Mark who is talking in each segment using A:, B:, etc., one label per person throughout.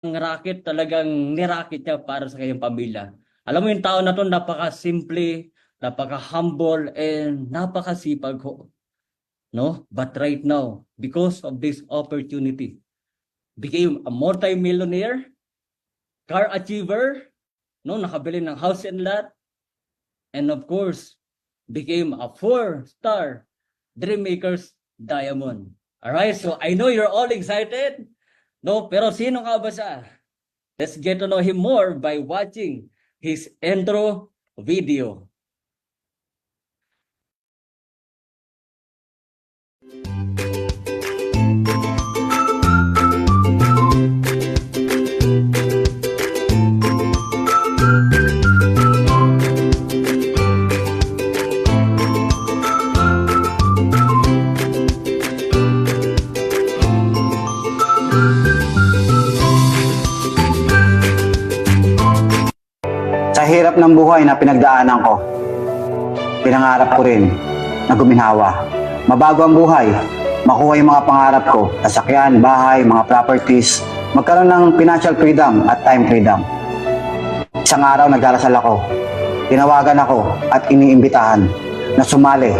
A: Ang racket talagang nirakit niya para sa kanyang pamilya. Alam mo yung tao na to, napaka-simple, napaka-humble, and napakasipag ho. No? But right now, because of this opportunity, became a multi-millionaire, car achiever, no? Nakabili ng house and lot, and of course, became a 4-star Dreammakers Diamond. Alright, so I know you're all excited, no? Pero sino nga ba siya? Let's get to know him more by watching his intro video.
B: Sa hirap ng buhay na pinagdaanan ko, pinangarap ko rin na guminhawa. Mabago ang buhay, makuha yung mga pangarap ko, sasakyan, bahay, mga properties, magkaroon ng financial freedom at time freedom. Isang araw nagdarasal ako, tinawagan ako at iniimbitahan na sumali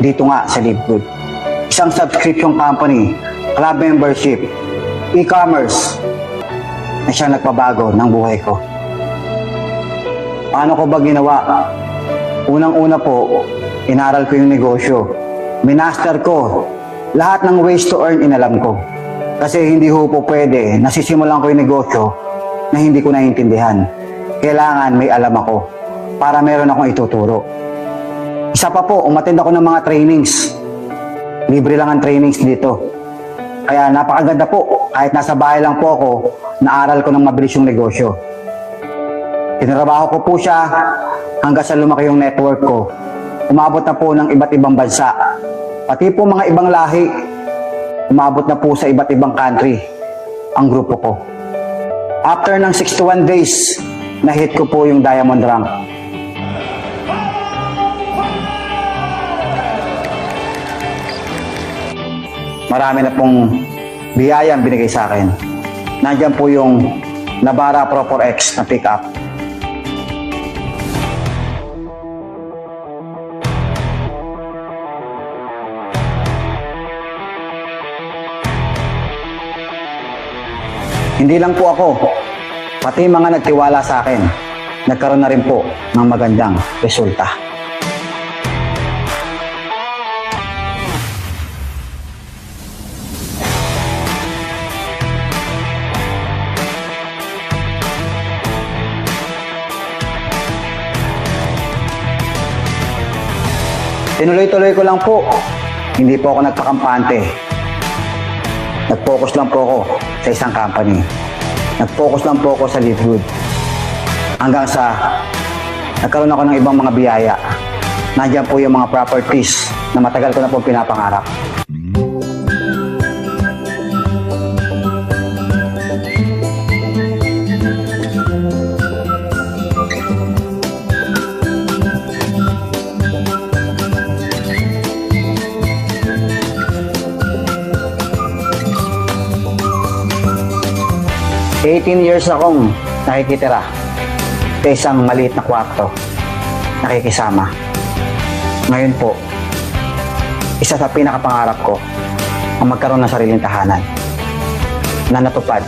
B: dito nga sa Live Good. Isang subscription company, club membership, e-commerce na siyang nagpabago ng buhay ko. Paano ko ba ginawa? Unang-una po, inaral ko yung negosyo. Minaster ko. Lahat ng ways to earn inalam ko. Kasi hindi ho po pwede, nasisimulan ko yung negosyo na hindi ko naiintindihan. Kailangan may alam ako para meron akong ituturo. Isa pa po, umattend ako ng mga trainings. Libre lang ang trainings dito. Kaya napakaganda po, kahit nasa bahay lang po ako, naaral ko ng mabilis yung negosyo. Tinrabaho ko po siya hanggang sa lumaki yung network ko. Umabot na po ng iba't ibang bansa. Pati po mga ibang lahi, umabot na po sa iba't ibang country ang grupo ko. After ng 61 days, na-hit ko po yung diamond rank. Marami na pong biyayang binigay sa akin. Nandiyan po yung Navara Pro 4X na pick-up. Hindi lang po ako, pati mga nagtiwala sa akin, nagkaroon na rin po ng magandang resulta. Tinuloy-tuloy ko lang po, hindi po ako nagpakampante. Nag-focus lang po ako sa isang company. Nag-focus lang po ako sa Live Good. Hanggang sa nagkaroon ako ng ibang mga biyaya. Nandiyan po yung mga properties na matagal ko na po pinapangarap. Eighteen years akong nakikitira sa isang maliit na kwarto, nakikisama. Ngayon po, isa sa pinakapangarap ko ang magkaroon ng sariling tahanan na natupad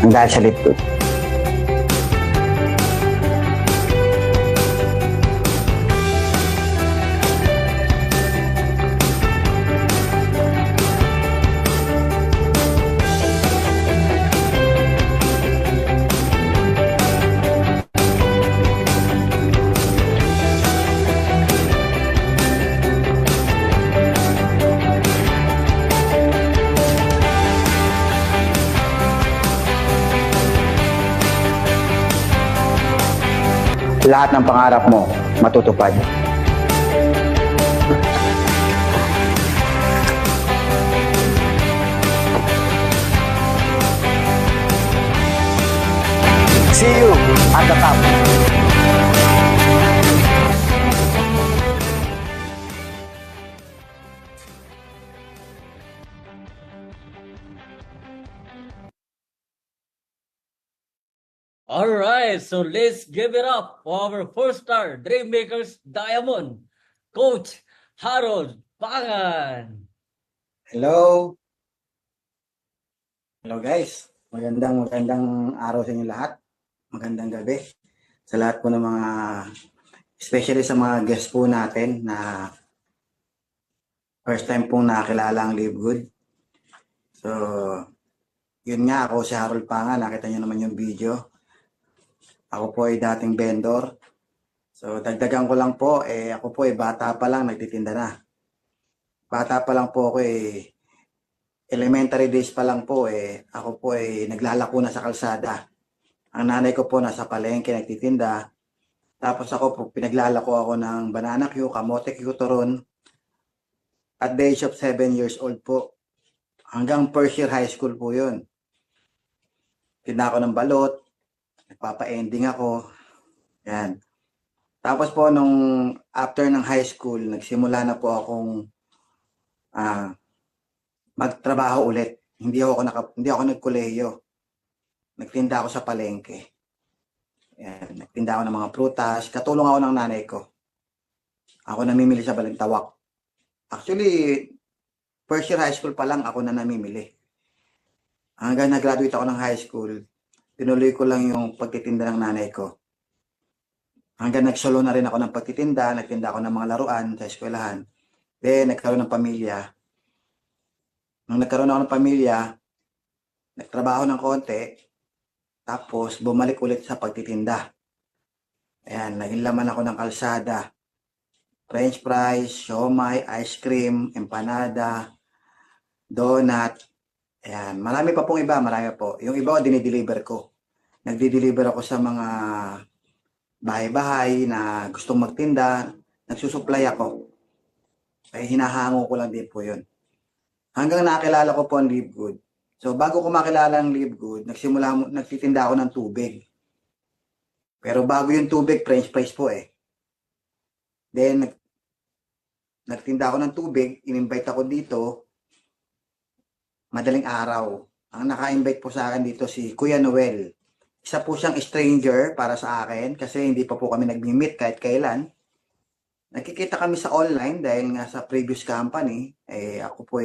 B: ng dahil sa Live Good. Lahat ng pangarap mo matutupad. See you at the top.
A: Alright, so let's give it up for our four-star Dreammakers Diamond, Coach Harold Pangan.
B: Hello! Hello guys! Magandang araw sa inyo lahat. Magandang gabi sa lahat po ng mga, especially sa mga guests po natin na first time pong nakakilala ang Live Good. So, yun nga, ako si Harold Pangan. Nakita nyo naman yung video. Ako po ay dating vendor. So, dagdagan ko lang po, ako po ay bata pa lang, nagtitinda na. Bata pa lang po ako elementary days pa lang po ako po ay naglalako na sa kalsada. Ang nanay ko po nasa palengke nagtitinda. Tapos ako po pinaglalako ako ng banana Q, kamote Q, turon. At the age of 7 years old po. Hanggang first year high school po yun. Tinda ako ng balot. Nagpapa-ending ako. Yan. Tapos po nung after ng high school, nagsimula na po akong magtrabaho ulit. Hindi ako nagkolehiyo. Nagtinda ako sa palengke. Yan. Nagtinda ako ng mga prutas. Katulong ako ng nanay ko. Ako namimili sa Balintawak. Actually, first year high school pa lang ako na namimili. Hanggang nag-graduate ako ng high school, tinuloy ko lang yung pagtitinda ng nanay ko. Hanggang nagsolo na rin ako ng pagtitinda, nagtinda ako ng mga laruan sa eskwelahan. Then, nagkaroon ng pamilya. Nung nagkaroon ako ng pamilya, nagtrabaho ng konti, tapos bumalik ulit sa pagtitinda. Ayan, naging laman ako ng kalsada. French fries, siomai, ice cream, empanada, donut. Ayan, marami pa pong iba, marami po. Yung iba ko dinideliver ko. Nagdi-deliver ako sa mga bahay-bahay na gustong magtinda, nagsusupply ako. Ay hinahango ko lang din po yun. Hanggang nakilala ko po ang Live Good. So bago ko makilala ang Live Good, nagtitinda ako ng tubig. Pero bago yung tubig, French fries po Then, nagtinda ako ng tubig, in-invite ako dito, madaling araw. Ang naka-invite po sa akin dito si Kuya Noel. Isa po siyang stranger para sa akin kasi hindi pa po kami nag-meet kahit kailan. Nakikita kami sa online dahil nga sa previous company, ako po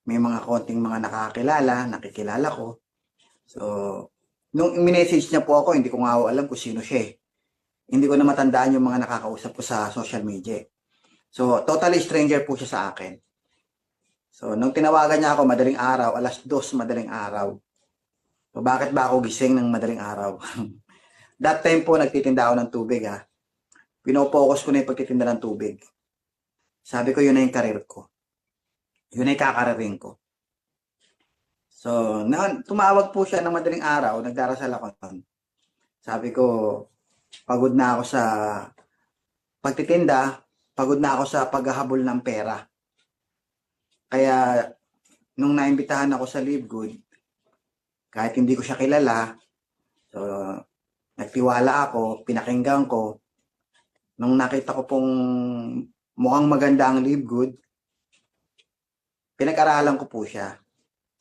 B: may mga konting mga nakikilala ko. So, nung minessage niya po ako, hindi ko nga alam kung sino siya Hindi ko na matandaan yung mga nakakausap ko sa social media. So, totally stranger po siya sa akin. So, nung tinawagan niya ako madaling araw, 2:00 madaling araw. So, bakit ba ako gising ng madaling araw? That time po, nagtitinda ako ng tubig Pinopokus ko na yung pagtitinda ng tubig. Sabi ko, yun na yung karir ko. Yun na yung kakararing ko. So, tumawag po siya ng madaling araw, nagdarasal ako nun. Sabi ko, pagod na ako sa pagtitinda, pagod na ako sa paghahabol ng pera. Kaya, nung naimbitahan ako sa Live Good, kahit hindi ko siya kilala, so, nagtiwala ako, pinakinggan ko. Nung nakita ko pong mukhang maganda ang Live Good, pinag-aralan ko po siya.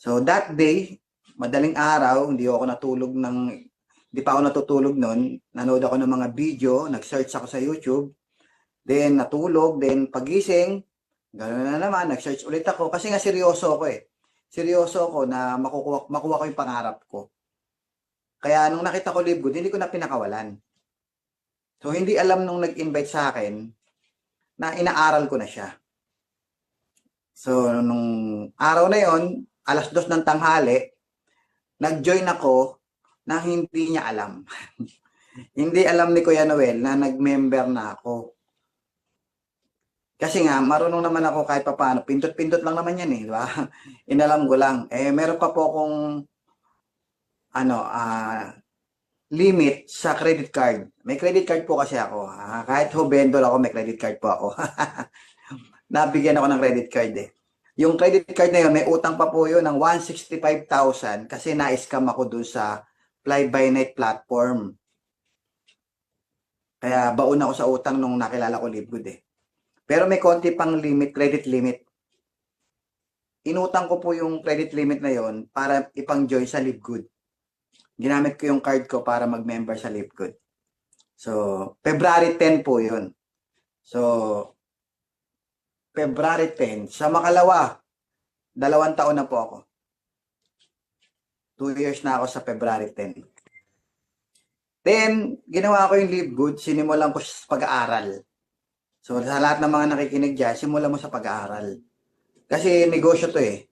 B: So, that day, madaling araw, hindi pa ako natutulog nun. Nanood ako ng mga video, nag-search ako sa YouTube. Then, natulog. Then, pagising, gano'n na naman, nag-search ulit ako. Kasi nga, seryoso ako Seryoso ako na makuha ko yung pangarap ko. Kaya, nung nakita ko Live Good, hindi ko na pinakawalan. So, hindi alam nung nag-invite sa akin na inaaral ko na siya. So, nung araw na yon, 2:00 ng tanghali, nag-join ako na hindi niya alam. Hindi alam ni Kuya Noel na nag-member na ako. Kasi nga, marunong naman ako kahit papaano. Pindot-pindot lang naman yan di ba? Inalam ko lang. Meron pa po akong limit sa credit card. May credit card po kasi ako. Kahit vendor ako, may credit card po ako. Nabigyan ako ng credit card Yung credit card na yun, may utang pa po yun ng 165,000 kasi na-scam ako dun sa fly-by-night platform. Kaya baon ako sa utang nung nakilala ko Live Good Pero may konti pang limit, credit limit. Inutang ko po yung credit limit na yon para ipang-join sa Live Good. ginamit ko yung card ko para mag-member sa Live Good. So, February 10 po yun. So, February 10. Sa makalawa, 2 taon na po ako. 2 years na ako sa February 10. Then, ginawa ko yung Live Good, sinimulan ko sa pag-aaral. So, sa lahat ng mga nakikinig dyan, simulan mo sa pag-aaral. Kasi negosyo to eh.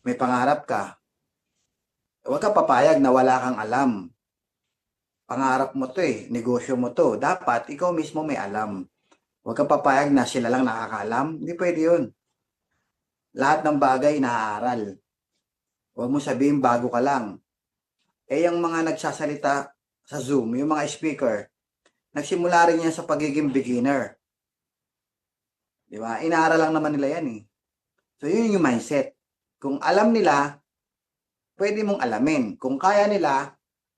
B: May pangarap ka. Huwag ka papayag na wala kang alam. Pangarap mo to eh. Negosyo mo to. Dapat ikaw mismo may alam. Huwag ka papayag na sila lang nakakaalam. Hindi pwede yun. Lahat ng bagay naaaral. Huwag mo sabihin bago ka lang. Eh yung mga nagsasalita sa Zoom, yung mga speaker, nagsimula rin yan sa pagiging beginner. Di ba? Inaaral lang naman nila yan eh. So yun yung mindset. Kung alam nila, pwede mong alamin. Kung kaya nila,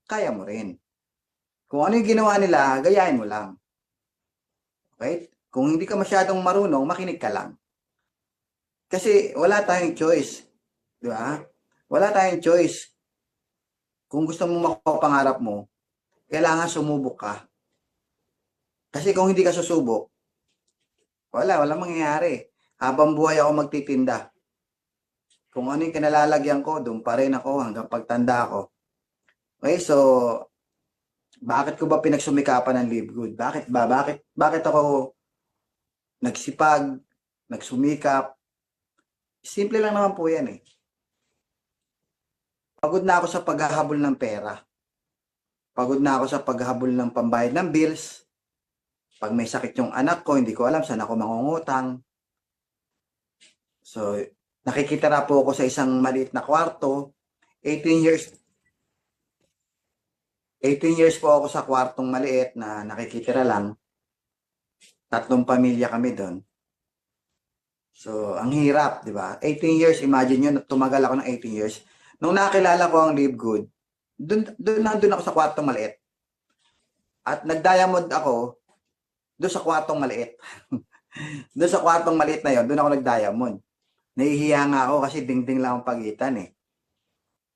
B: kaya mo rin. Kung ano yung ginawa nila, gayahin mo lang. Okay? Kung hindi ka masyadong marunong, makinig ka lang. Kasi wala tayong choice. Di ba? Wala tayong choice. Kung gusto mong makuha pangarap mo, kailangan sumubok ka. Kasi kung hindi ka susubok, walang mangyayari. Habang buhay ako magtitinda. Kung ano yung kinalalagyan ko, doon pa rin ako hanggang pagtanda ko. Okay, so, bakit ko ba pinagsumikapan ng Live Good? Bakit ba? Bakit ako nagsipag, nagsumikap? Simple lang naman po yan eh. Pagod na ako sa paghahabol ng pera. Pagod na ako sa paghahabol ng pambayad ng bills. Pag may sakit yung anak ko, hindi ko alam saan ako mangungutang. So, nakikitira po ako sa isang maliit na kwarto. 18 years po ako sa kwartong maliit na nakikitira lang. 3 pamilya kami doon. So, ang hirap, di ba? 18 years, imagine nyo, tumagal ako ng 18 years. Nung nakilala ko ang Live Good, nandun ako sa kwartong maliit. At nag-diamond ako doon sa kwartong maliit. Doon sa kwartong maliit na yon, doon ako nag-diamond. Nahihiya nga ako kasi dingding lang ang pagitan eh.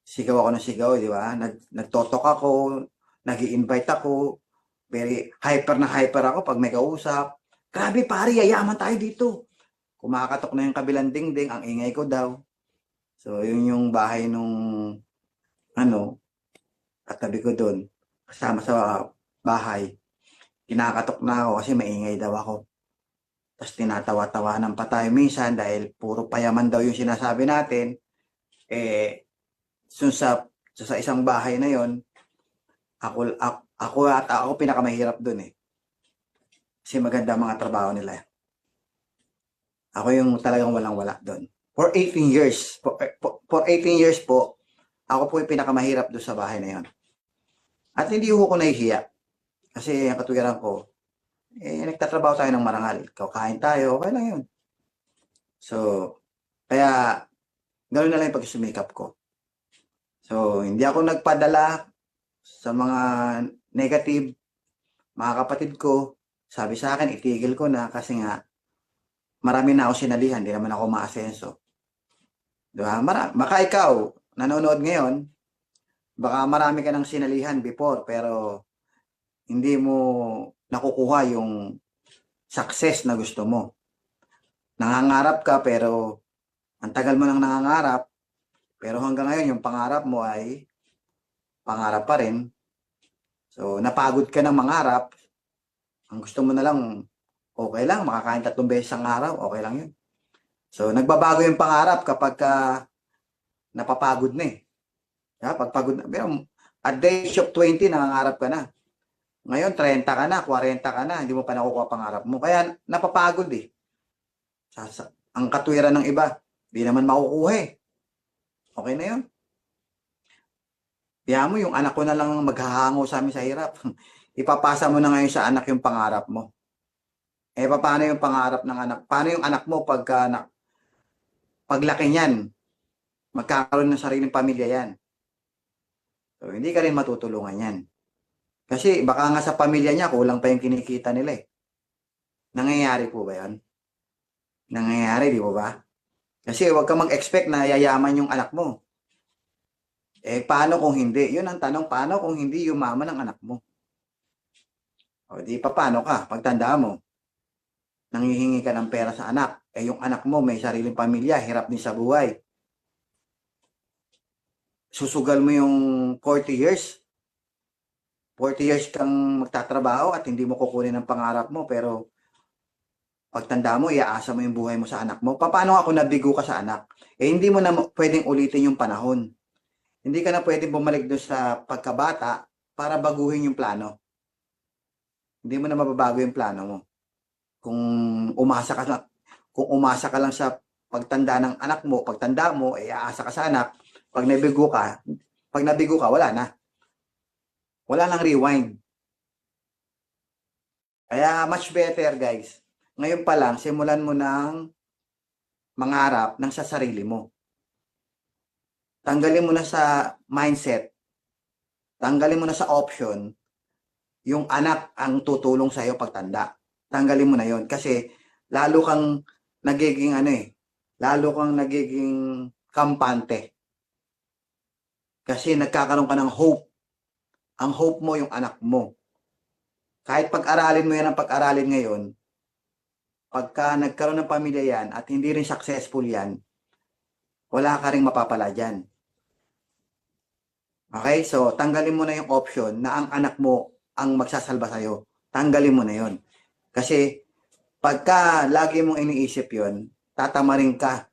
B: Sigaw ako ng sigaw, di ba? Nagtotok ako, nag-i-invite ako, very hyper na hyper ako pag may kausap. Grabe pare, yayaman tayo dito. Kumakatok na yung kabilang dingding, ang ingay ko daw. So, yun yung bahay nung, katabi ko doon, kasama sa bahay. Kinakatok na ako kasi maingay daw ako. Tapos tinatawa-tawanan pa tayo minsan dahil puro payaman daw yung sinasabi natin. Eh, sa isang bahay na yon, ako pinakamahirap doon eh. Kasi maganda mga trabaho nila. Ako yung talagang walang-wala doon. For 18 years, for 18 years po, ako po yung pinakamahirap doon sa bahay na yon. At hindi ko nahihiya. Kasi ang katuwiran ko, nagtatrabaho tayo ng marangal. Kakain tayo, okay lang yun. So, kaya, ganoon na lang yung pagsumikap ko. So, hindi ako nagpadala sa mga negative. Mga kapatid ko, sabi sa akin, itigil ko na kasi nga, marami na ako sinalihan, hindi naman ako maasenso. Diba? Baka ikaw, nanonood ngayon, baka marami ka ng sinalihan before, pero hindi mo nakukuha yung success na gusto mo. Nangangarap ka, pero ang tagal mo nang nangangarap, pero hanggang ngayon, yung pangarap mo ay pangarap pa rin. So, napagod ka ng mangarap, ang gusto mo na lang, okay lang, makakain 3 beses ang araw, okay lang yun. So, nagbabago yung pangarap kapag napapagod na eh. Pag pagod na, pero at the age of 20, nangangarap ka na. Ngayon, 30 ka na, 40 ka na, hindi mo pa nakukuha pangarap mo. Kaya napapagod eh. Ang katwiran ng iba, di naman makukuha eh. Okay na yun. Kaya mo, yung anak ko na lang maghahango sa amin sa hirap. Ipapasa mo na ngayon sa anak yung pangarap mo. Eh, paano yung pangarap ng anak? Paano yung anak mo paglaki niyan, magkakaroon ng sariling pamilya yan? So, hindi ka rin matutulungan yan. Kasi baka nga sa pamilya niya, kulang pa yung kinikita nila eh. Nangyayari po ba yan? Nangyayari, di ba? Kasi huwag ka mag-expect na yayaman yung anak mo. Paano kung hindi? Yun ang tanong, paano kung hindi yumaman ang anak mo? O, di pa paano ka? Pagtanda mo, nanghihingi ka ng pera sa anak. Yung anak mo may sariling pamilya, hirap din sa buhay. Susugal mo yung 40 years. 40 years kang magtatrabaho at hindi mo kukunin ang pangarap mo, pero pagtanda mo, iaasa mo yung buhay mo sa anak mo. Paano ako nabigo ka sa anak? Hindi mo na pwedeng ulitin yung panahon. Hindi ka na pwedeng bumalik doon sa pagkabata para baguhin yung plano. Hindi mo na mababago yung plano mo. Kung umasa ka na, kung umasa ka lang sa pagtanda ng anak mo, pagtanda mo, aasa ka sa anak, pag nabigo ka, wala na. Wala nang rewind. Kaya much better, guys. Ngayon pa lang, simulan mo ng mangarap ng sa sarili mo. Tanggalin mo na sa mindset, tanggalin mo na sa option, yung anak ang tutulong sa iyo pagtanda. Tanggalin mo na yon kasi lalo kang nagiging lalo kang nagiging kampante. Kasi nagkakaroon ka ng hope. Ang hope mo yung anak mo. Kahit pag-aralin mo yan ang pag-aralin ngayon, pagka nagkaroon ng pamilya yan at hindi rin successful yan, wala ka rin mapapala dyan. Okay? So, tanggalin mo na yung option na ang anak mo ang magsasalba sa'yo. Tanggalin mo na yon. Kasi, pagka lagi mong iniisip yon, tatamarin ka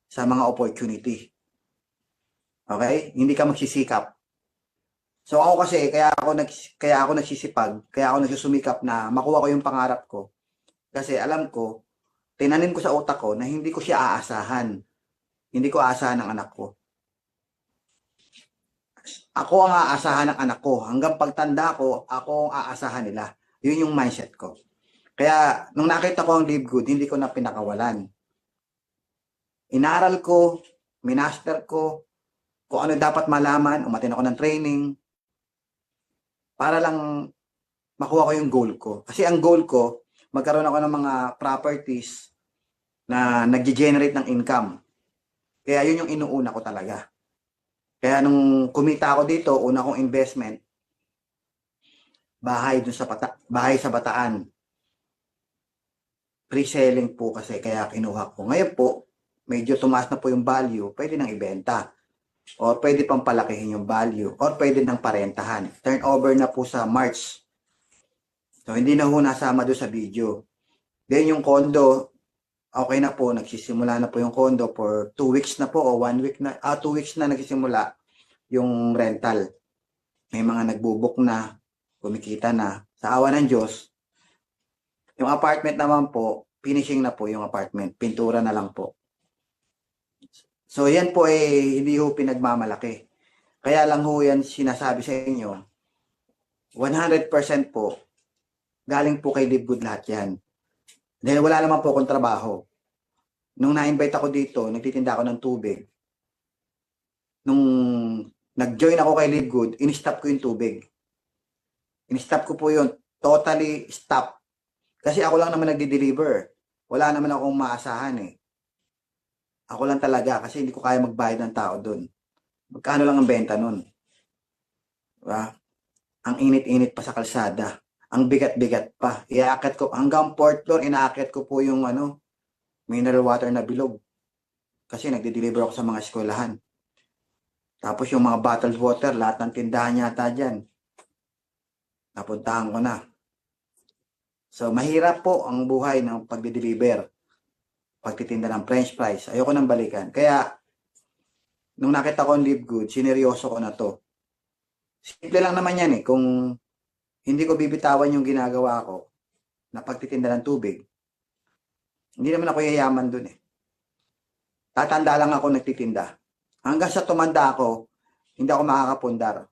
B: sa mga opportunity. Okay? Hindi ka magsisikap. So, ako kasi, kaya ako nagsisipag, kaya ako nagsusumikap na makuha ko yung pangarap ko. Kasi alam ko, tinanim ko sa utak ko na hindi ko siya aasahan. Hindi ko aasahan ang anak ko. Ako ang aasahan ng anak ko. Hanggang pagtanda ko, ako ang aasahan nila. Yun yung mindset ko. Kaya, nung nakita ko ang Live Good, hindi ko na pinakawalan. Inaral ko, minaster ko, kung ano dapat malaman, umatin ako ng training, para lang makuha ko yung goal ko. Kasi ang goal ko, magkaroon ako ng mga properties na nag-generate ng income. Kaya yun yung inuuna ko talaga. Kaya nung kumita ako dito, una kong investment, bahay sa Bataan. Pre-selling po kasi kaya kinuha ko. Ngayon po, medyo tumaas na po yung value, pwede nang ibenta. O pwede pang palakihin yung value. Or pwede nang parentahan. Turnover na po sa March. So, hindi na ho nasama doon sa video. Then yung condo, okay na po, nagsisimula na po yung condo for 2 weeks na po o 1 week na, 2 weeks na nagsisimula yung rental. May mga nagbubook na, kumikita na. Sa awa ng Diyos, yung apartment naman po, finishing na po yung apartment. Pintura na lang po. So yan po hindi ho pinagmamalaki. Kaya lang ho yan sinasabi sa inyo, 100% po, galing po kay Live Good lahat yan. Dahil wala naman po akong trabaho. Nung na-invite ako dito, nagtitinda ako ng tubig. Nung nag-join ako kay Live Good, in-stop ko yung tubig. In-stop ko po yun. Totally stop. Kasi ako lang naman nagdi-deliver. Wala naman akong maasahan eh. Ako lang talaga kasi hindi ko kaya magbayad ng tao doon. Magkano lang ang benta nun? Diba? Ang init-init pa sa kalsada. Ang bigat-bigat pa. Iaakit ko, hanggang 4th floor, inaakit ko po yung mineral water na bilog. Kasi nagde-deliver ako sa mga eskwelahan. Tapos yung mga bottled water, lahat ng tindahan yata dyan. Napuntahan ko na. So, mahirap po ang buhay ng pagde-deliver. Pagtitinda ng french fries. Ayoko nang balikan. Kaya, nung nakita ko ang Live Good, sineryoso ko na to. Simple lang naman yan eh. Kung hindi ko bibitawan yung ginagawa ko na pagtitinda ng tubig, hindi naman ako yayaman dun eh. Tatanda lang ako nagtitinda. Hanggang sa tumanda ako, hindi ako makakapundar.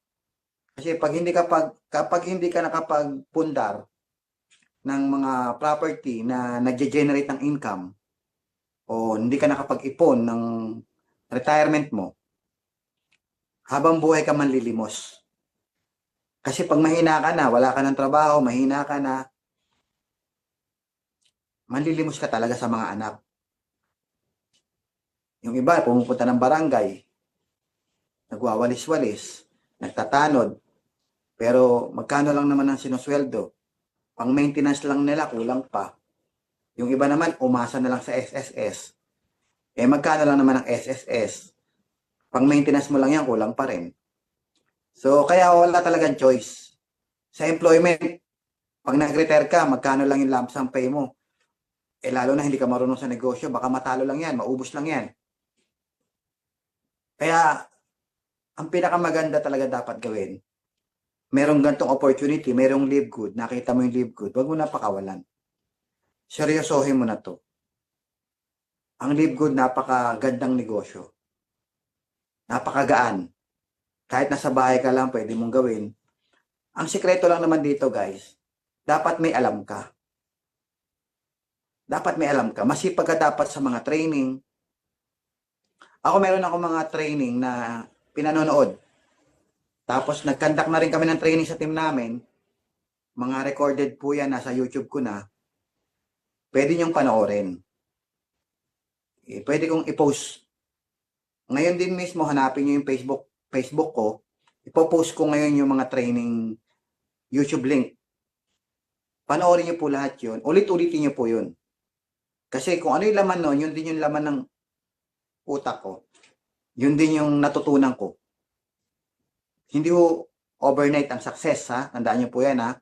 B: Kasi kapag hindi ka nakapagpundar ng mga property na nag-generate ng income, o hindi ka nakapag-ipon ng retirement mo, habang buhay ka manlilimos. Kasi pag mahina ka na, wala ka ng trabaho, mahina ka na, manlilimos ka talaga sa mga anak. Yung iba, pumupunta ng barangay, nagwawalis-walis, nagtatanod, pero magkano lang naman ang sinusweldo? Pang maintenance lang nila, kulang pa. Yung iba naman, umasa na lang sa SSS. Magkano lang naman ang SSS? Pang maintenance mo lang yan, kulang pa rin. So, kaya wala talagang choice. Sa employment, pag nag-retire ka, magkano lang yung lump sum pay mo? Lalo na hindi ka marunong sa negosyo, baka matalo lang yan, maubos lang yan. Kaya, ang pinakamaganda talaga dapat gawin, merong gantong opportunity, merong live good, nakita mo yung live good, wag mo na pakawalan. Seryosohin mo na to. Ang live good, napakagandang negosyo. Napakagaan. Kahit nasa bahay ka lang, pwede mong gawin. Ang sikreto lang naman dito, guys, dapat may alam ka. Dapat may alam ka. Masipag ka dapat sa mga training. Meron ako mga training na pinanonood. Tapos nag-conduct na rin kami ng training sa team namin. Mga recorded po yan, nasa YouTube ko na. Pwede niyong panoorin. Pwede kong i-post. Ngayon din mismo, hanapin niyo yung Facebook ko. Ipopost ko ngayon yung mga training YouTube link. Panoorin niyo po lahat yun. Ulit-ulitin niyo po yun. Kasi kung ano yung laman nun, yun din yung laman ng utak ko. Yun din yung natutunan ko. Hindi ho overnight ang success, ha? Tandaan niyo po yan, ha?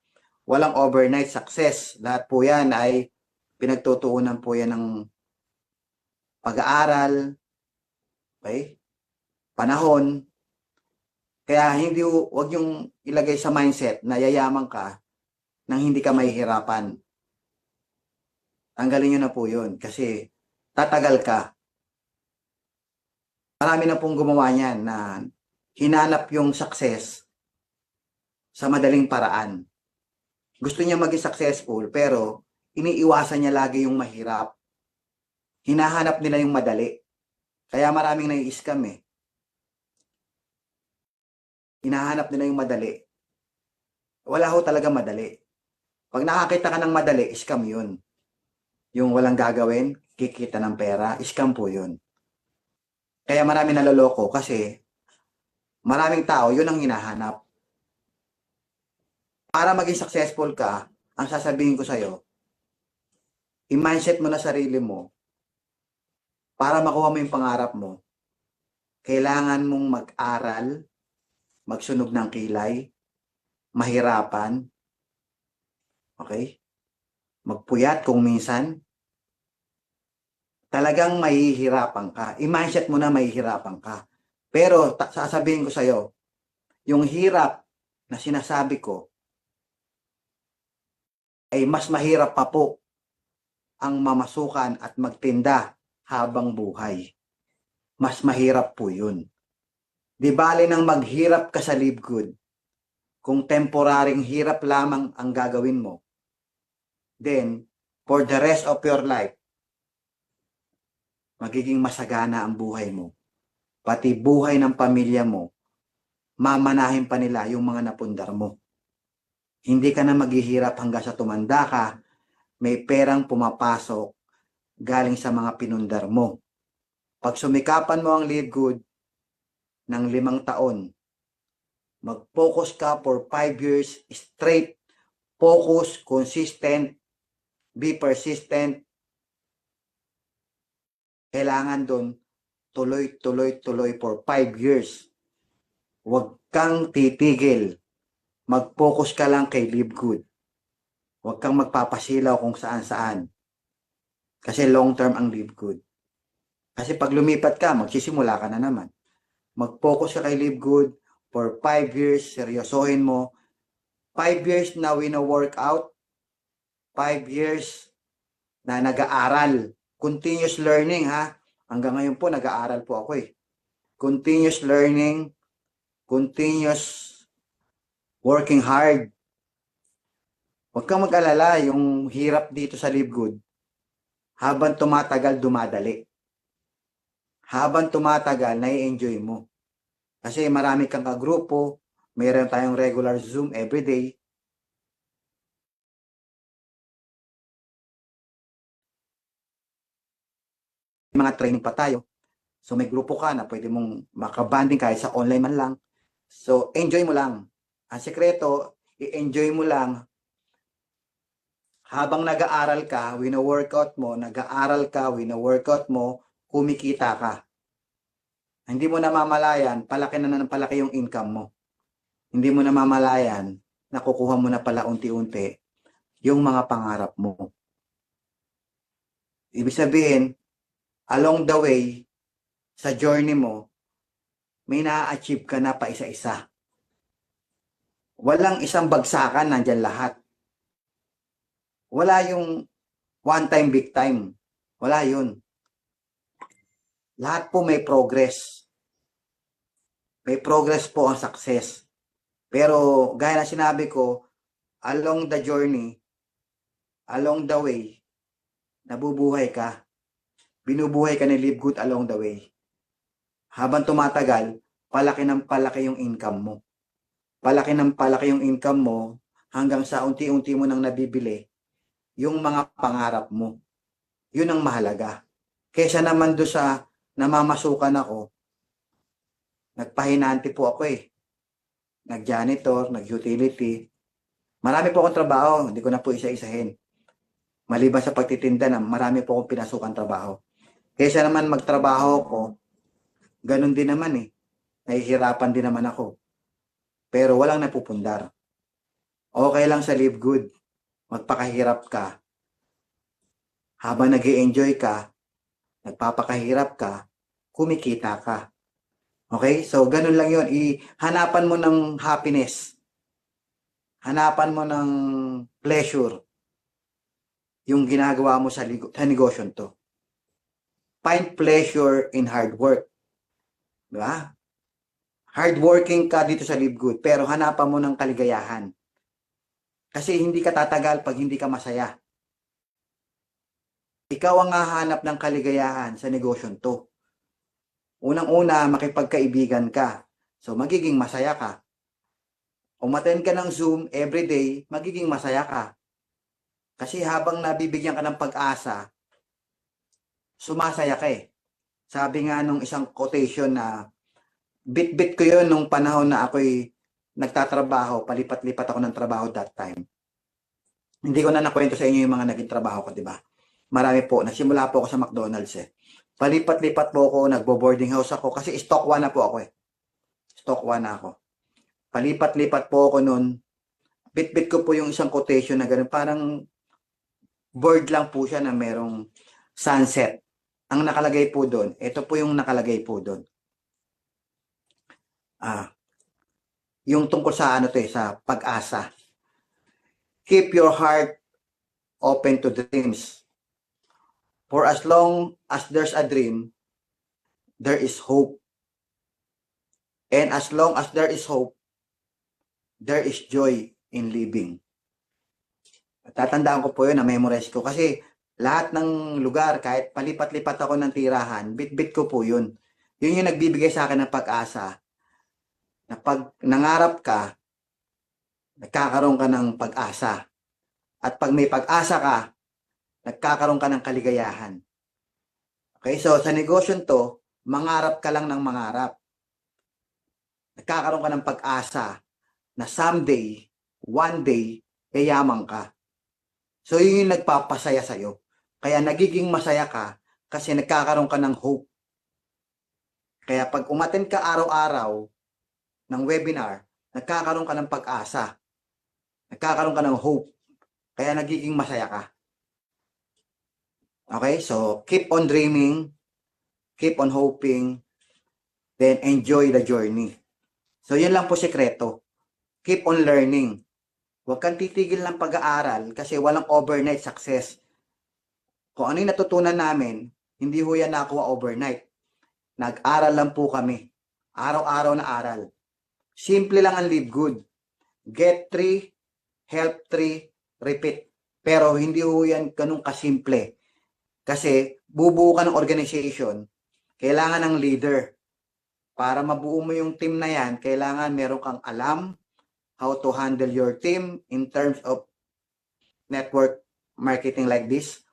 B: Walang overnight success. Lahat po yan ay pinagtutuunan po yan ng pag-aaral, okay? Panahon. Kaya wag yung ilagay sa mindset na yayaman ka nang hindi ka mahihirapan. Tanggalin nyo na po yun kasi tatagal ka. Marami na pong gumawa niyan na hinanap yung success sa madaling paraan. Gusto niya maging successful pero iniiwasan niya lagi yung mahirap. Hinahanap nila yung madali. Kaya maraming nai-scam eh. Hinahanap nila yung madali. Wala ho talaga madali. Pag nakakita ka ng madali, scam yun. Yung walang gagawin, kikita ng pera, scam po yun. Kaya marami naloloko kasi maraming tao, yun ang hinahanap. Para maging successful ka, ang sasabihin ko sa'yo, i-mindset mo na sarili mo para makuha mo yung pangarap mo. Kailangan mong mag-aral, magsunog ng kilay, mahirapan, okay? Magpuyat kung minsan, talagang mahihirapan ka. I-mindset mo na mahihirapan ka. Pero sasabihin ko sa'yo, yung hirap na sinasabi ko ay mas mahirap pa po ang mamasukan at magtinda habang buhay. Mas mahirap po yun. Di bale nang maghirap ka sa live good, kung temporaring hirap lamang ang gagawin mo, then, for the rest of your life, magiging masagana ang buhay mo. Pati buhay ng pamilya mo, mamanahin pa nila yung mga napundar mo. Hindi ka na maghihirap hanggang sa tumanda ka, may perang pumapasok galing sa mga pinundar mo. Pag sumikapan mo ang live good ng 5 taon, mag-focus ka for 5 years straight, focus, consistent, be persistent. Kailangan doon tuloy for 5 years. Huwag kang titigil. Mag-focus ka lang kay live good. Huwag kang magpapasilaw kung saan-saan. Kasi long term ang live good. Kasi pag lumipat ka, magsisimula ka na naman. Mag-focus ka kay live good for 5 years. Seryosohin mo. 5 years na wino-workout. 5 years na nag-aaral. Continuous learning, ha? Hanggang ngayon po, nag-aaral po ako eh. Continuous learning, continuous working hard. Huwag kang mag-alala, yung hirap dito sa live good, habang tumatagal, dumadali. Habang tumatagal, nai-enjoy mo. Kasi marami kang kagrupo, mayroon tayong regular Zoom everyday. Mga training pa tayo. So may grupo ka na pwede mong makabanding kahit sa online man lang. So enjoy mo lang. Ang sekreto, i-enjoy mo lang habang nag-aaral ka, wino-workout mo, nag-aaral ka, wino-workout mo, kumikita ka. Hindi mo namamalayan, palaki na ng palaki yung income mo. Hindi mo namamalayan, nakukuha mo na pala unti-unti yung mga pangarap mo. Ibig sabihin, along the way, sa journey mo, may na-achieve ka na pa isa-isa. Walang isang bagsakan, nandyan lahat. Wala yung one time, big time. Wala yun. Lahat po may progress. May progress po ang success. Pero gaya na sinabi ko, along the journey, along the way, nabubuhay ka. Binubuhay ka ni Live Good along the way. Habang tumatagal, palaki ng palaki yung income mo. Palaki ng palaki yung income mo hanggang sa unti-unti mo nang nabibili yung mga pangarap mo. Yun ang mahalaga. Kesa naman doon sa namamasukan ako, nagpahinanti po ako eh. Nag-janitor, nag-utility. Marami po akong trabaho, hindi ko na po isa-isahin. Maliban sa pagtitinda na marami po akong pinasukan trabaho. Kesa naman magtrabaho ko, ganun din naman eh. Nahihirapan din naman ako. Pero walang napupundar. Okay lang sa Live Good. Magpakahirap ka. Habang nag-i-enjoy ka, nagpapakahirap ka, kumikita ka. Okay? So, ganun lang yun. Hanapan mo ng happiness. Hanapan mo ng pleasure yung ginagawa mo sa negosyon to. Find pleasure in hard work. Diba? Hardworking ka dito sa Live Good, pero hanapan mo ng kaligayahan. Kasi hindi ka tatagal pag hindi ka masaya. Ikaw ang hahanap ng kaligayahan sa negosyon to. Unang-una, makipagkaibigan ka. So, magiging masaya ka. Umattend ka ng Zoom everyday, magiging masaya ka. Kasi habang nabibigyan ka ng pag-asa, sumasaya ka eh. Sabi nga nung isang quotation na, bit-bit ko yun nung panahon na ako'y nagtatrabaho, palipat-lipat ako ng trabaho that time. Hindi ko na nakwento sa inyo yung mga naging trabaho ko, di ba? Marami po. Nagsimula po ako sa McDonald's eh. Palipat-lipat po ako, nagbo-boarding house ako kasi stock 1 na po ako eh. Stock 1 na ako. Palipat-lipat po ako nun. Bit-bit ko po yung isang quotation na gano'n. Parang board lang po siya na merong sunset. Ang nakalagay po doon, ito po yung nakalagay po doon. Yung tungkol sa ano to eh, sa pag-asa. Keep your heart open to dreams. For as long as there's a dream, there is hope. And as long as there is hope, there is joy in living. Tatandaan ko po yun, na-memorize ko. Kasi lahat ng lugar, kahit palipat-lipat ako ng tirahan, bit-bit ko po yun. Yun yung nagbibigay sa akin ng pag-asa. Na pag nangarap ka, nagkakaroon ka ng pag-asa. At pag may pag-asa ka, nagkakaroon ka ng kaligayahan. Okay, so sa negosyon to, mangarap ka lang ng mangarap. Nagkakaroon ka ng pag-asa na someday, one day, yayaman ka. So yun yung nagpapasaya sa'yo. Kaya nagiging masaya ka kasi nagkakaroon ka ng hope. Kaya pag umattend ka araw-araw ng webinar, nagkakaroon ka ng pag-asa. Nagkakaroon ka ng hope. Kaya nagiging masaya ka. Okay, so keep on dreaming, keep on hoping, then enjoy the journey. So yun lang po sekreto. Keep on learning. Huwag kang titigil ng pag-aaral kasi walang overnight success. Kung ano yung natutunan namin, hindi ho yan nakuha overnight. Nag-aral lang po kami. Araw-araw na aral. Simple lang ang Live Good. Get 3, help 3, repeat. Pero hindi ho yan ganun kasimple. Kasi bubuo ka ng organization, kailangan ng leader. Para mabuo mo yung team na yan, kailangan meron kang alam how to handle your team in terms of network marketing like this,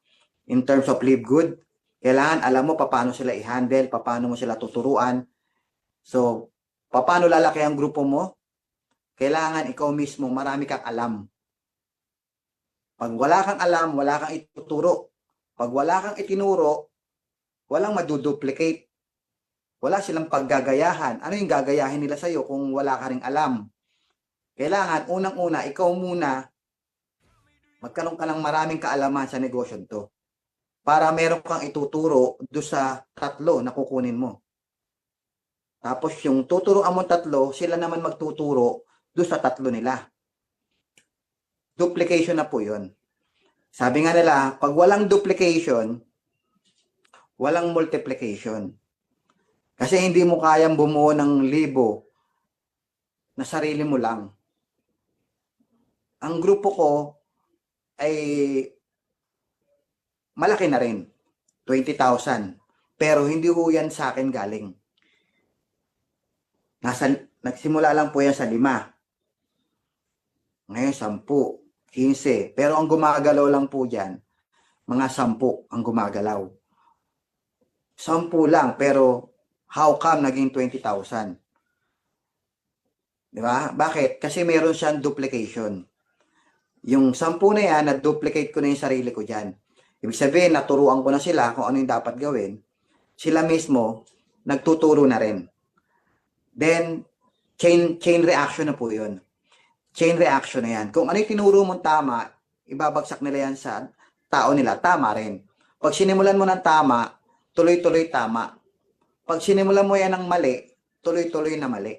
B: in terms of Live Good. Kailangan alam mo paano sila i-handle, paano mo sila tuturuan. So, paano lalaki ang grupo mo? Kailangan ikaw mismo marami kang alam. Pag wala kang alam, wala kang ituturo. Pag wala kang itinuro, walang maduduplicate. Wala silang paggagayahan. Ano yung gagayahin nila sa'yo kung wala ka ring alam? Kailangan, unang-una, ikaw muna, magkaroon ka ng maraming kaalaman sa negosyo to. Para meron kang ituturo doon sa tatlo na kukunin mo. Tapos yung tuturuan mo tatlo, sila naman magtuturo doon sa tatlo nila. Duplication na po yun. Sabi nga nila, pag walang duplication, walang multiplication. Kasi hindi mo kayang bumuo ng libo na sarili mo lang. Ang grupo ko ay malaki na rin, 20,000. Pero hindi ho yan sa akin galing. Nagsimula lang po yan sa 5. Ngayon, 10, 15. Pero ang gumagalaw lang po dyan, mga 10 ang gumagalaw. 10 lang, pero how come naging 20,000? Di ba? Bakit? Kasi meron siyang duplication. Yung 10 na yan, na-duplicate ko na yung sarili ko dyan. Ibig sabihin, naturuan ko na sila kung ano yung dapat gawin. Sila mismo, nagtuturo na rin. Then, chain reaction na po yun. Chain reaction na yan. Kung ano yung tinuro mong tama, ibabagsak nila yan sa tao nila, tama rin. Pag sinimulan mo ng tama, tuloy-tuloy tama. Pag sinimulan mo yan ng mali, tuloy-tuloy na mali.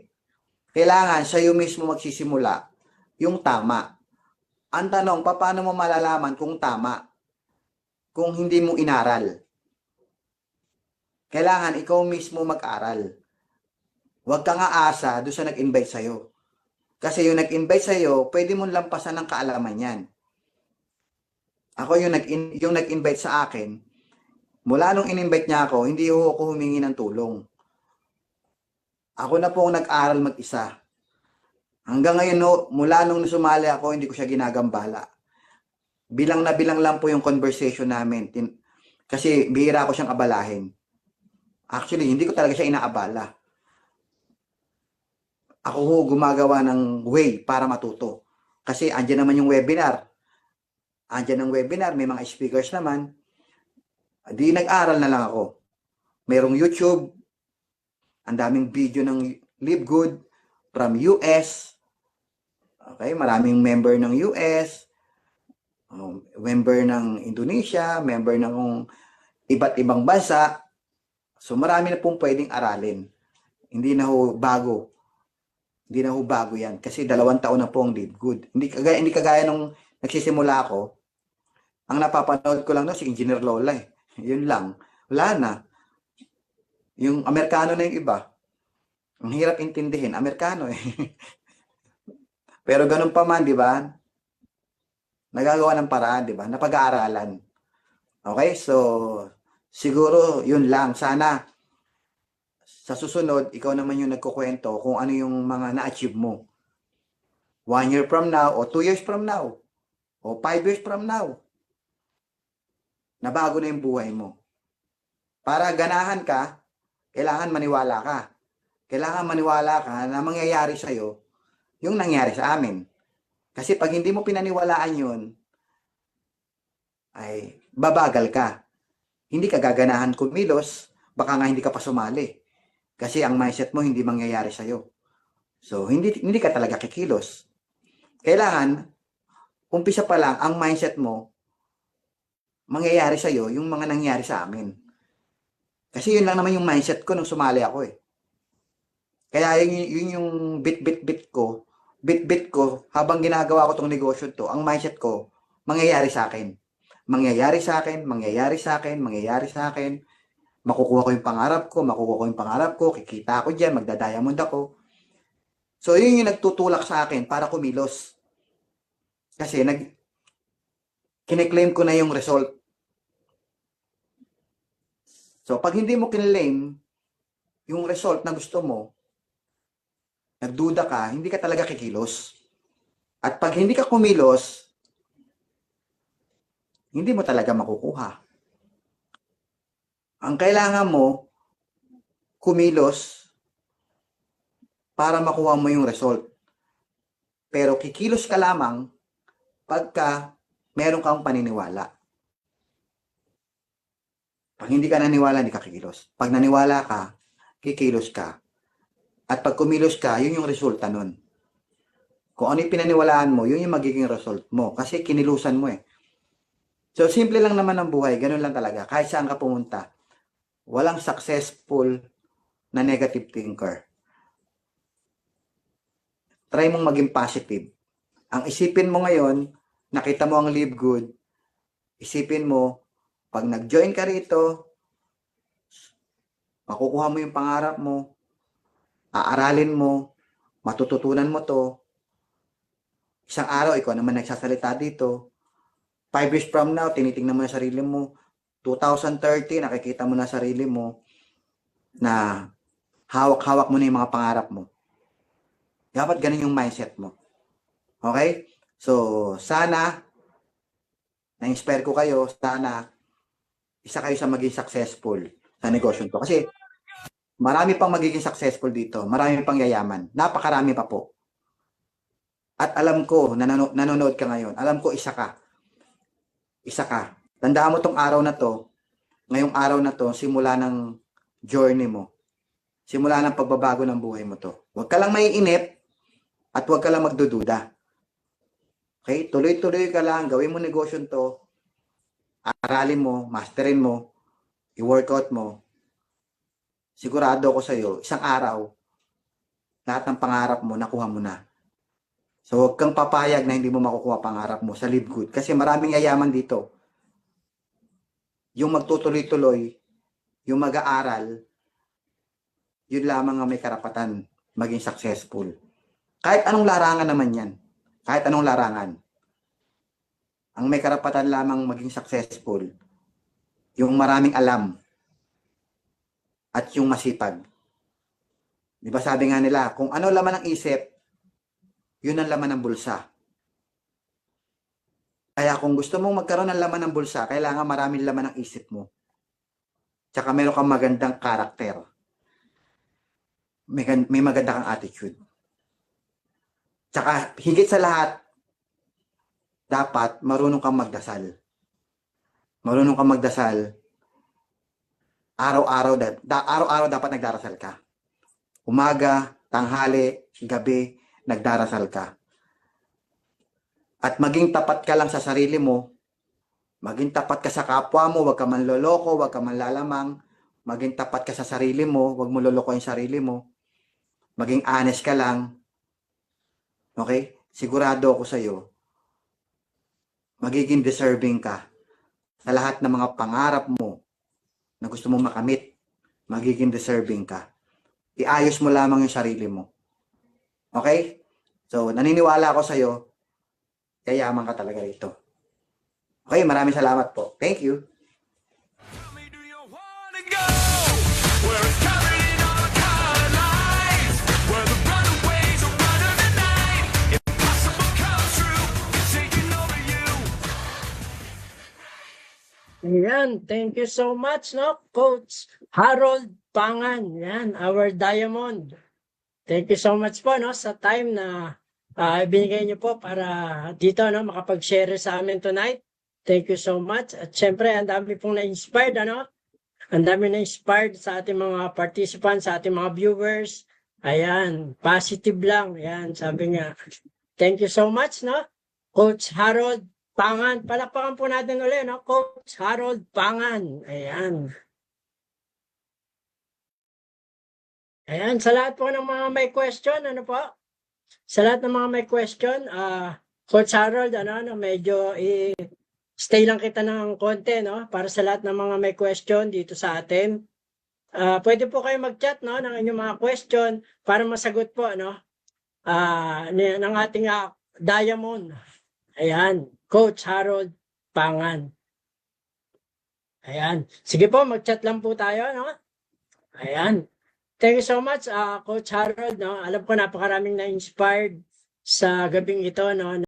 B: Kailangan sa'yo mismo magsisimula yung tama. Ang tanong, paano mo malalaman kung tama? Kung hindi mo inaral. Kailangan ikaw mismo mag-aral. Huwag kang aasa doon sa nag-invite sa'yo. Kasi yung nag-invite sa'yo, pwede mong lampasan ng kaalaman yan. Ako yung nag-invite sa akin, mula nung in-invite niya ako, hindi ako humingi ng tulong. Ako na po ang nag-aral mag-isa. Hanggang ngayon, mula nung sumali ako, hindi ko siya ginagambala. Bilang na bilang lang po yung conversation namin. Kasi bihira ko siyang abalahin. Actually, hindi ko talaga siya inaabala. Ako ho gumagawa ng way para matuto. Kasi andyan naman yung webinar. Andyan ang webinar, may mga speakers naman. Di nag-aral na lang ako. Merong YouTube, ang daming video ng Live Good from US. Okay, maraming member ng US, member ng Indonesia, member ng iba't ibang bansa. So marami na pong pwedeng aralin. Hindi na ho bago. Hindi na ho bago yan. Kasi 2 taon na po ang Live Good. Hindi kagaya nung nagsisimula ako. Ang napapanood ko lang si Engineer Lola eh. Yun lang. Wala na. Yung Amerikano na yung iba. Ang hirap intindihin. Amerikano eh. Pero ganun pa man, di ba? Nagagawa ng paraan, di ba? Napag-aaralan. Okay? So, siguro yun lang. Sana sa susunod, ikaw naman yung nagkukwento kung ano yung mga na-achieve mo. 1 year from now, o 2 years from now, o 5 years from now, nabago na yung buhay mo. Para ganahan ka, kailangan maniwala ka. Kailangan maniwala ka na mangyayari sa'yo yung nangyari sa amin. Kasi pag hindi mo pinaniwalaan yun, ay babagal ka. Hindi ka gaganahan kumilos, baka nga hindi ka pa sumali. Kasi ang mindset mo hindi mangyayari sa'yo. So, hindi ka talaga kikilos. Kailangan, umpisa pa lang, ang mindset mo, mangyayari sa'yo yung mga nangyari sa amin. Kasi yun lang naman yung mindset ko nung sumali ako eh. Kaya yun yung bit ko, habang ginagawa ko tong negosyo to, ang mindset ko, mangyayari sa akin. Mangyayari sa akin, mangyayari sa akin, mangyayari sa akin. Makukuha ko yung pangarap ko, kikita ako dyan, magda-diamond ako. So yun yung nagtutulak sa akin para kumilos. Kasi kiniklaim ko na yung result. So, pag hindi mo kinlaim yung result na gusto mo, nagduda ka, hindi ka talaga kikilos. At pag hindi ka kumilos, hindi mo talaga makukuha. Ang kailangan mo, kumilos para makuha mo yung result. Pero kikilos ka lamang pagka meron kang paniniwala. Pag hindi ka naniwala, hindi ka kikilos. Pag naniwala ka, kikilos ka. At pag kumilos ka, yun yung resulta nun. Kung ano yung pinaniwalaan mo, yun yung magiging result mo. Kasi kinilusan mo eh. So, simple lang naman ang buhay. Ganun lang talaga. Kahit saan ka pumunta, walang successful na negative thinker. Try mong maging positive. Ang isipin mo ngayon, nakita mo ang live good, isipin mo, pag nag-join ka rito, makukuha mo yung pangarap mo, aaralin mo, matututunan mo to. Isang araw, ikaw naman nagsasalita dito. 5 years from now, tinitingnan mo na sarili mo. 2030, nakikita mo na sarili mo na hawak-hawak mo na yung mga pangarap mo. Dapat ganun yung mindset mo. Okay? So, sana, na-inspire ko kayo, sana, isa kayo sa maging successful sa negosyo to. Kasi, marami pang magiging successful dito. Marami pang yayaman. Napakarami pa po. At alam ko, nanonood ka ngayon. Alam ko, isa ka. Isa ka. Tandaan mo tong araw na to. Ngayong araw na to, simula ng journey mo. Simula ng pagbabago ng buhay mo to. Huwag ka lang maiinip at huwag ka lang magdududa. Okay? Tuloy-tuloy ka lang. Gawin mo negosyo to. Aralin mo, masterin mo, i-workout mo. Sigurado ako sa'yo, isang araw, lahat ng pangarap mo, nakuha mo na. So, huwag kang papayag na hindi mo makukuha pangarap mo sa live good. Kasi maraming yayaman dito. Yung magtutuloy-tuloy, yung mag-aaral, yun lamang ang may karapatan maging successful. Kahit anong larangan naman yan. Kahit anong larangan. Ang may karapatan lamang maging successful, yung maraming alam at yung masipag. Di ba sabi nga nila, kung ano laman ng isip, yun ang laman ng bulsa. Kaya kung gusto mong magkaroon ng laman ng bulsa, kailangan maraming laman ng isip mo. Tsaka meron kang magandang karakter. May maganda kang attitude. Tsaka higit sa lahat, dapat marunong kang magdasal. Marunong kang magdasal. Araw-araw dapat nagdarasal ka. Umaga, tanghali, gabi, nagdarasal ka. At maging tapat ka lang sa sarili mo. Maging tapat ka sa kapwa mo, huwag ka manloloko, huwag ka manlalamang. Maging tapat ka sa sarili mo, huwag mo loloko yung sarili mo. Maging honest ka lang. Okay? Sigurado ako sa'yo, magiging deserving ka sa lahat ng mga pangarap mo na gusto mong makamit. Magiging deserving ka. Iayos mo lamang yung sarili mo. Okay? So, naniniwala ako sa'yo, yayaman ka talaga rito. Okay, maraming salamat po. Thank you.
C: Ayan, thank you so much, no, Coach Harold Pangan. Yan, our diamond. Thank you so much po, no, sa time na binigay niyo po para dito, no, makapag-share sa amin tonight. Thank you so much. At syempre, ang dami pong na-inspired, ano? Ang dami na-inspired sa ating mga participants, sa ating mga viewers. Ayan, positive lang. Ayan, sabi nga. Thank you so much, no, Coach Harold Pangan. Palakpakan po natin ulit, no? Coach Harold Pangan. Ayan. Ayan, sa lahat po ng mga may question, ano po? Sa lahat ng mga may question, Coach Harold, ano, medyo stay lang kita ng konti, no? Para sa lahat ng mga may question dito sa atin. Pwede po kayo mag-chat, no, ng inyong mga question para masagot po, ano, ng ating diamond. Ayan, Coach Harold Pangan. Ayan. Sige po, mag-chat lang po tayo, no? Ayan. Thank you so much, Coach Harold, no? Alam ko napakaraming na-inspired sa gabing ito, no?